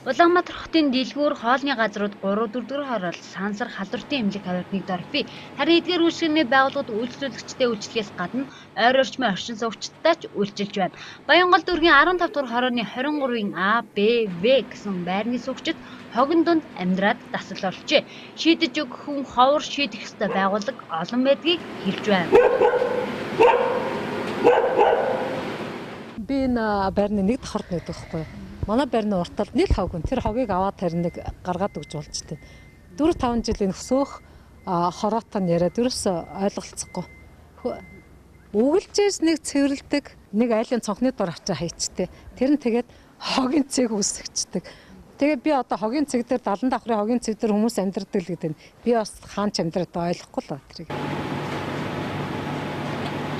Улаанбаатар хотын дэлгүүр хоолны газрууд 3-4 хорол сансар халдвартын эмнэлэг хавьд нэгдорфи. Харин эдгээр үйлчлэгний байгууллагууд үйлчлүүлэгчтэй үйлчлэхээс гадна ойр орчмын оршин суугчдтай ч үйлчилж байна. Баянгол дүүргийн 15 дугаар хорооны 23-ын А, Б, В гэсэн байрны суугчид хогон дунд амьдраад дасал болжээ. Шийдэж өгөх хүн ховор шийдэх ёстой байгууллага олон байдгийг хэлж байна. Би энэ байрны нэг давхарт нэгдэг байхгүй. Манай байрны урт талд нэг хог. Тэр хогийг аваад харин нэг гаргаад өгч болж тээ. 4-5 жилийн өсөөх хороотой нь яриад ерөөсөө ойлголцохгүй. Үгэлжээс нэг цэвэрлдэг, нэг айлын цонхны дор авчаа хайчтэй. Тэр нь тэгээд хогийн цэг үсгчдэг. Тэгээ би одоо хогийн цэг дээр 70 давхрын хогийн цэг дээр хүмүүс амьдрдаг л гэдэг нь би бас хаан ч амьдраад ойлгохгүй л ба тэрийг.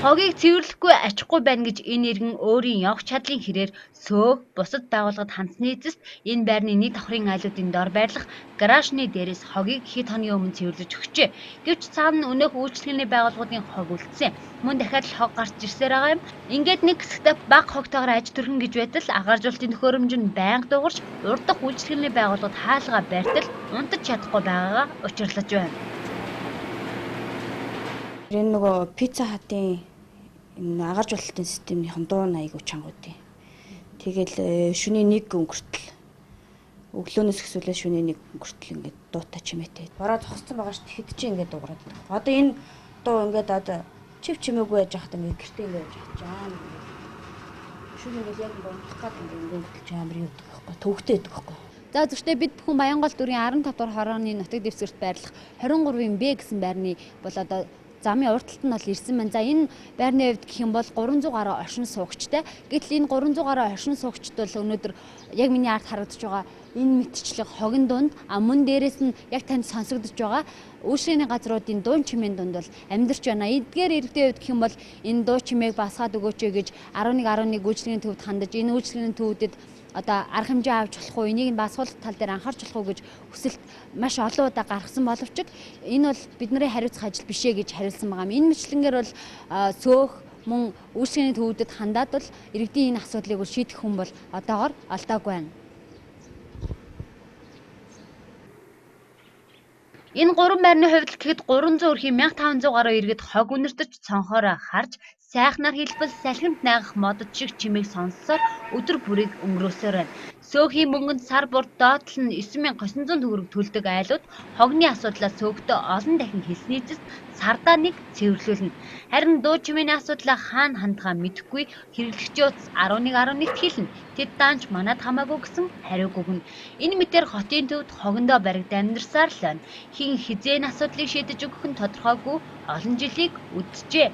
Хогийг цэвэрлэхгүй ачихгүй байна гэж энэ иргэн өөрийн явах чадлын хэрээр сөөх бусад байгууллагад хандсны эцэст энэ байрны нэг давхрын айлуудын дор байрлах гаражны дээрээс хогийг хэд хоногийн өмнө цэвэрлэж өгчээ. Гэвч цаана өнөөх үйлчлэгний байгууллагуудын хог үлдсэн. Мөн дахиад л хог гарч ирсээр байгаа юм. Ингээд нэг хэсэгтээ бага хогтойгоор аж төрхөн гэж байтал агааржуулалтын төхөөрөмж нь байнга дуурч урд дахь үйлчлэгний байгууллагад хаалгаа байтал унтаж чадахгүй байгаагаа учирлаж байна. Энэ нөгөө пицца хатын энэ агааржуулалтын системийн дуун айгуу чангуудын. Тэгэл шөнийн 1 өнгөртөл өглөөнөөс эхлүүлээ шөнийн 1 өнгөртөл ингээд дуутай чимээтэй. Бараа зогссон байгаа ш тэгэхэд чи ингээд дуурайд. Одоо энэ дуу ингээд одоо чив чимээгүй яж хахад ингээд гэртээ ингээд яж хаа. Шөнийн ингээд яг бодлох гад ингээд хөтлж амар юу гэдэг байхгүй. Төвхтэй байдаг байхгүй. За зөвхөн бид бүхэн Баянгол дүүргийн 15 дугаар хорооны нутаг дэвсгэрт байрлах 23-ын Б гэсэн байрны бол одоо замын урт талд нь бол ирсэн байна. За энэ байрны хувьд гэх юм бол 300 гаруй оршин суугчтай. Гэтэл энэ 300 гаруй оршин суугчд бол өнөөдөр яг миний ард харагдаж байгаа энэ мэтчлэг хогин дунд мөн дээрээс нь яг танд сонсогдож байгаа үйлчлэгний газруудын дуун чимээний дунд бол амьдарч байна. Эдгээр иргэдийн хувьд гэх юм бол энэ дуу чимээг басгаад өгөөч гэж 11 үйлчлэгний төвд хандаж энэ үйлчлэгний төвүүдэд одоо арга хэмжээ авч болох уу, энийг нь басгуулах тал дээр анхаарч болох уу гэж хүсэлт маш олон удаа гаргасан боловч энэ бол бидний хариуцах ажил бишээ гэж хариулсан байгаа юм. Энэ мэтлэнгээр бол сөөх мөн үйлчлэгний төвүүдэд хандаад бол иргэдийн энэ асуудлыг шийдэх хүн бол одоогоор олдоогүй байна. Энэ 3 байрны хувьд гэхэд 300 өрхийн 1500 гаруй иргэд хог үнэртэж цонхоороо харж сайхнаар хэлбэл салхинд найгах модод шиг чимээг сонссоор өдөр бүрийг өнгөрөөсөөр байна. Сөөхийн мөнгөнд сар бүр доотлол нь 9900 төгрөг төлдөг айлууд хогны асуудлаа сөөхтөө олон дахин хэлсний эцэст сардаа нэг цэвэрлүүлнэ. Харин дуу чимээний асуудлаа хаана хандгаа мэдэхгүй хэрэглэгчид 1111-т хэлнэ. Тэд даанч манад хамаагүй гэсэн хариуг өгнө. Энэ мэтээр хотын төвд хогондоо баригд амьдарсаар л байна. Хин хизээн асуудлыг шийдэж өгөх нь тодорхойгүй олон жилийг үджээ.